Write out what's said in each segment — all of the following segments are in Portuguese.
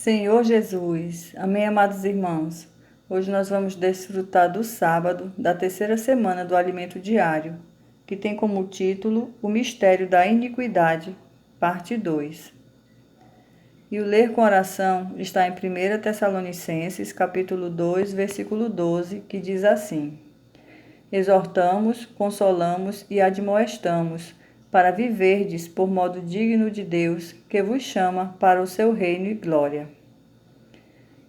Senhor Jesus, amém, amados irmãos. Hoje nós vamos desfrutar do sábado da terceira semana do alimento diário, que tem como título O Mistério da Iniquidade, parte 2. E o ler com oração está em 1 Tessalonicenses, capítulo 2, versículo 12, que diz assim: Exortamos, consolamos e admoestamos, para viverdes por modo digno de Deus, que vos chama para o seu reino e glória.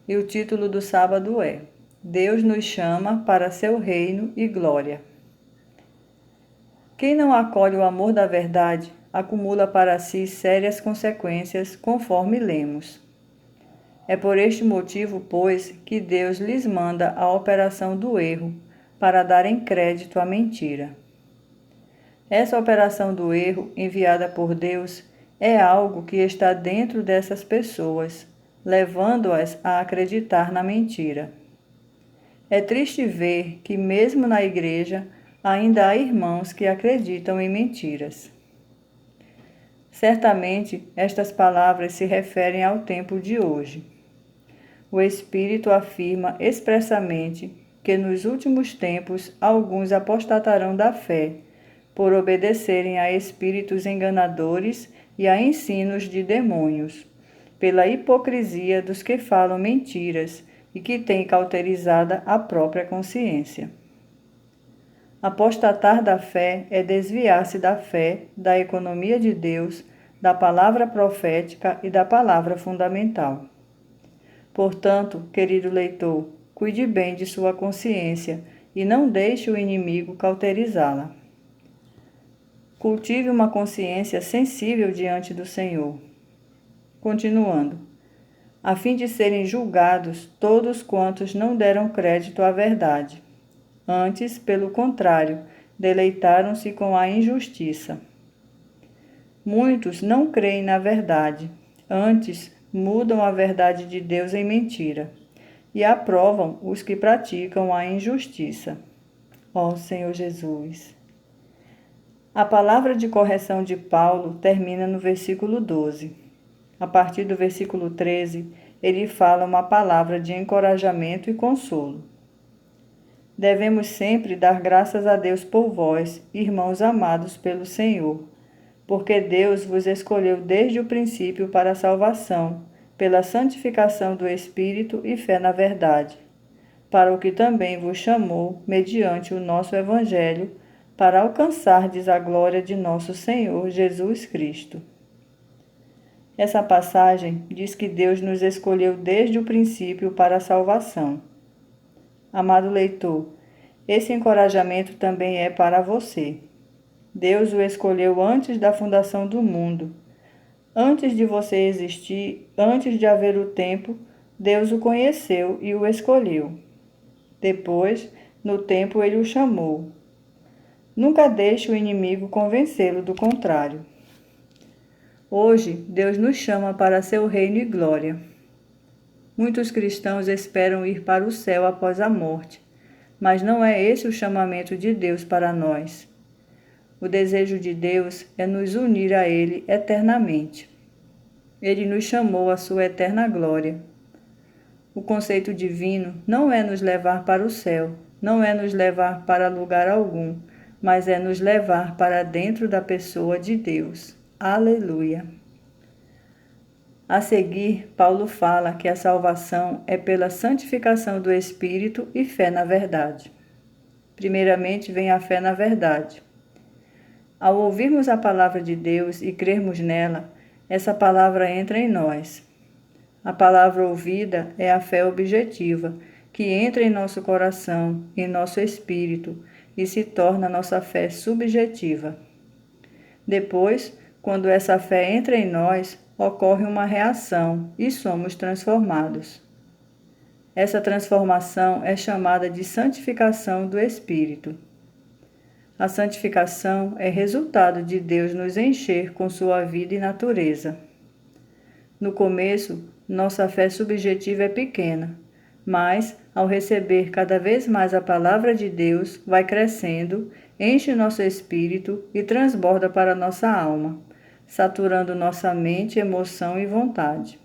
E o título do sábado é: Deus nos chama para seu reino e glória. Quem não acolhe o amor da verdade, acumula para si sérias consequências, conforme lemos. É por este motivo, pois, que Deus lhes manda a operação do erro, para darem crédito à mentira. Essa operação do erro, enviada por Deus, é algo que está dentro dessas pessoas, levando-as a acreditar na mentira. É triste ver que, mesmo na igreja, ainda há irmãos que acreditam em mentiras. Certamente, estas palavras se referem ao tempo de hoje. O Espírito afirma expressamente que nos últimos tempos alguns apostatarão da fé, por obedecerem a espíritos enganadores e a ensinos de demônios, pela hipocrisia dos que falam mentiras e que têm cauterizada a própria consciência. Apostatar da fé é desviar-se da fé, da economia de Deus, da palavra profética e da palavra fundamental. Portanto, querido leitor, cuide bem de sua consciência e não deixe o inimigo cauterizá-la. Cultive uma consciência sensível diante do Senhor. Continuando, a fim de serem julgados todos quantos não deram crédito à verdade. Antes, pelo contrário, deleitaram-se com a injustiça. Muitos não creem na verdade, antes mudam a verdade de Deus em mentira, e aprovam os que praticam a injustiça. Ó Senhor Jesus! A palavra de correção de Paulo termina no versículo 12. A partir do versículo 13, ele fala uma palavra de encorajamento e consolo. Devemos sempre dar graças a Deus por vós, irmãos amados pelo Senhor, porque Deus vos escolheu desde o princípio para a salvação, pela santificação do Espírito e fé na verdade, para o que também vos chamou, mediante o nosso Evangelho, para alcançardes a glória de nosso Senhor Jesus Cristo. Essa passagem diz que Deus nos escolheu desde o princípio para a salvação. Amado leitor, esse encorajamento também é para você. Deus o escolheu antes da fundação do mundo. Antes de você existir, antes de haver o tempo, Deus o conheceu e o escolheu. Depois, no tempo, ele o chamou. Nunca deixe o inimigo convencê-lo do contrário. Hoje, Deus nos chama para seu reino e glória. Muitos cristãos esperam ir para o céu após a morte, mas não é esse o chamamento de Deus para nós. O desejo de Deus é nos unir a Ele eternamente. Ele nos chamou à sua eterna glória. O conceito divino não é nos levar para o céu, não é nos levar para lugar algum, mas é nos levar para dentro da pessoa de Deus. Aleluia! A seguir, Paulo fala que a salvação é pela santificação do Espírito e fé na verdade. Primeiramente vem a fé na verdade. Ao ouvirmos a palavra de Deus e crermos nela, essa palavra entra em nós. A palavra ouvida é a fé objetiva, que entra em nosso coração, em nosso espírito, e se torna nossa fé subjetiva. Depois, quando essa fé entra em nós, ocorre uma reação e somos transformados. Essa transformação é chamada de santificação do Espírito. A santificação é resultado de Deus nos encher com sua vida e natureza. No começo, nossa fé subjetiva é pequena, mas, ao receber cada vez mais a palavra de Deus, vai crescendo, enche nosso espírito e transborda para nossa alma, saturando nossa mente, emoção e vontade.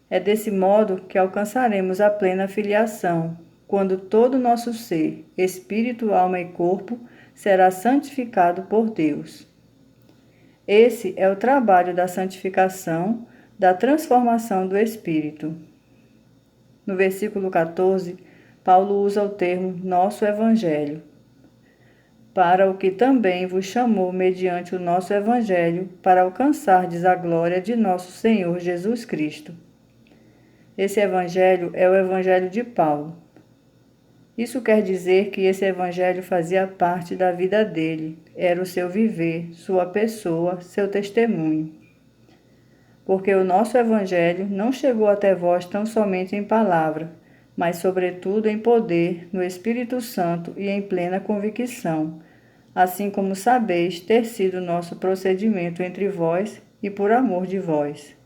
É desse modo que alcançaremos a plena filiação, quando todo o nosso ser, espírito, alma e corpo, será santificado por Deus. Esse é o trabalho da santificação, da transformação do espírito. No versículo 14, Paulo usa o termo nosso evangelho, para o que também vos chamou mediante o nosso evangelho, para alcançardes a glória de nosso Senhor Jesus Cristo. Esse evangelho é o evangelho de Paulo. Isso quer dizer que esse evangelho fazia parte da vida dele, era o seu viver, sua pessoa, seu testemunho. Porque o nosso evangelho não chegou até vós tão somente em palavra, mas sobretudo em poder, no Espírito Santo e em plena convicção, assim como sabeis ter sido nosso procedimento entre vós e por amor de vós.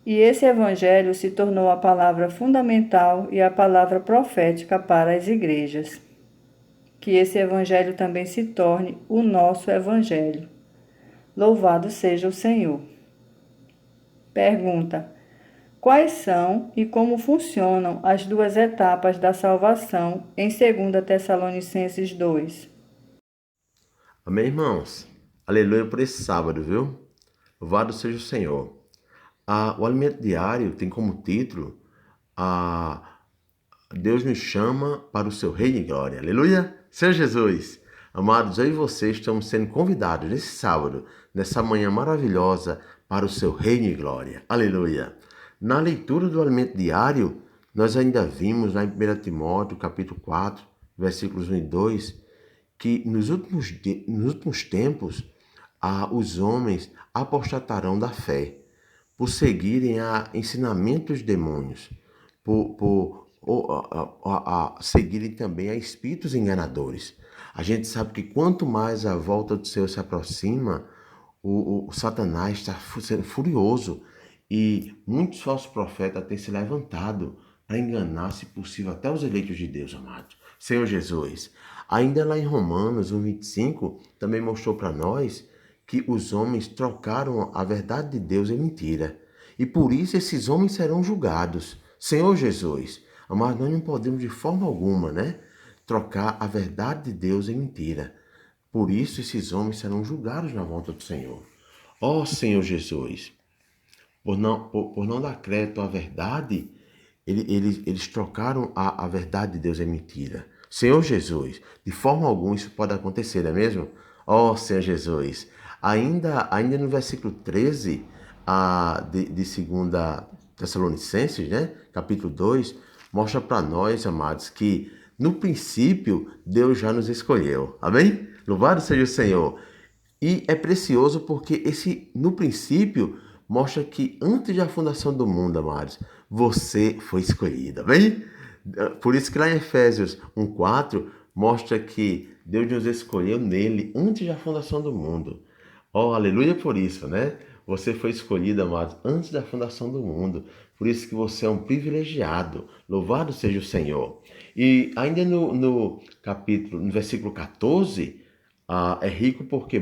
E esse evangelho se tornou a palavra fundamental e a palavra profética para as igrejas. Que esse evangelho também se torne o nosso evangelho. Louvado seja o Senhor. Pergunta: quais são e como funcionam as duas etapas da salvação em 2 Tessalonicenses 2? Amém, irmãos? Aleluia por esse sábado, viu? Louvado seja o Senhor. O alimento diário tem como título Deus nos chama para o seu reino e glória. Aleluia! Senhor Jesus! Amados, eu e você estamos sendo convidados nesse sábado, nessa manhã maravilhosa, para o seu reino e glória. Aleluia! Na leitura do alimento diário, nós ainda vimos lá em 1 Timóteo, capítulo 4, versículos 1 e 2, que nos últimos tempos, os homens apostatarão da fé, por seguirem a ensinamentos dos demônios, por seguirem também a espíritos enganadores. A gente sabe que quanto mais a volta do Senhor se aproxima, o Satanás está sendo furioso e muitos falsos profetas têm se levantado para enganar, se possível, até os eleitos de Deus, amados. Senhor Jesus, ainda lá em Romanos 1,25, também mostrou para nós que os homens trocaram a verdade de Deus em mentira. E por isso esses homens serão julgados. Senhor Jesus, mas nós não podemos de forma alguma, trocar a verdade de Deus em mentira. Por isso esses homens serão julgados na volta do Senhor. Ó Senhor Jesus, por não dar crédito à verdade, eles trocaram a verdade de Deus em mentira. Senhor Jesus, de forma alguma isso pode acontecer, não é mesmo? Ó Senhor Jesus, ainda no versículo 13 de 2 Tessalonicenses, capítulo 2, mostra para nós, amados, que no princípio Deus já nos escolheu. Amém? Louvado seja o Senhor. E é precioso porque no princípio, mostra que antes da fundação do mundo, amados, você foi escolhido. Amém? Por isso que lá em Efésios 1,4, mostra que Deus nos escolheu nele antes da fundação do mundo. Oh, aleluia por isso, Você foi escolhido, amados, antes da fundação do mundo. Por isso que você é um privilegiado. Louvado seja o Senhor. E ainda no versículo 14, é rico porque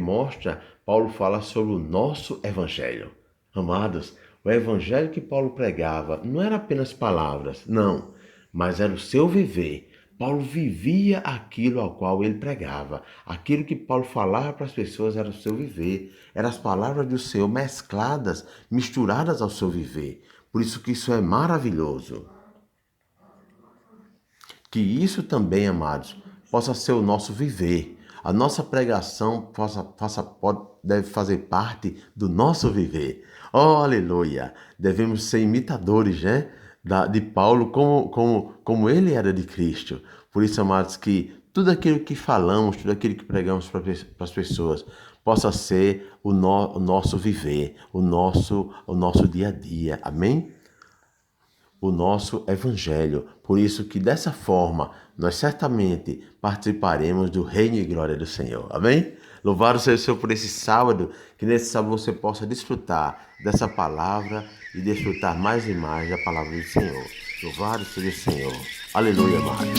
Paulo fala sobre o nosso evangelho. Amados, o evangelho que Paulo pregava não era apenas palavras, não, mas era o seu viver. Paulo vivia aquilo ao qual ele pregava. Aquilo que Paulo falava para as pessoas era o seu viver. Eram as palavras do Senhor mescladas, misturadas ao seu viver. Por isso que isso é maravilhoso. Que isso também, amados, possa ser o nosso viver. A nossa pregação deve fazer parte do nosso viver. Oh, aleluia! Devemos ser imitadores, de Paulo como ele era de Cristo. Por isso, amados, que tudo aquilo que falamos, tudo aquilo que pregamos para as pessoas possa ser o nosso viver, o nosso dia a dia. Amém? O nosso evangelho. Por isso que dessa forma nós certamente participaremos do reino e glória do Senhor. Amém? Louvado seja o Senhor por esse sábado, que nesse sábado você possa desfrutar dessa palavra e desfrutar mais e mais da palavra do Senhor. Louvado seja o Senhor. Aleluia, amado.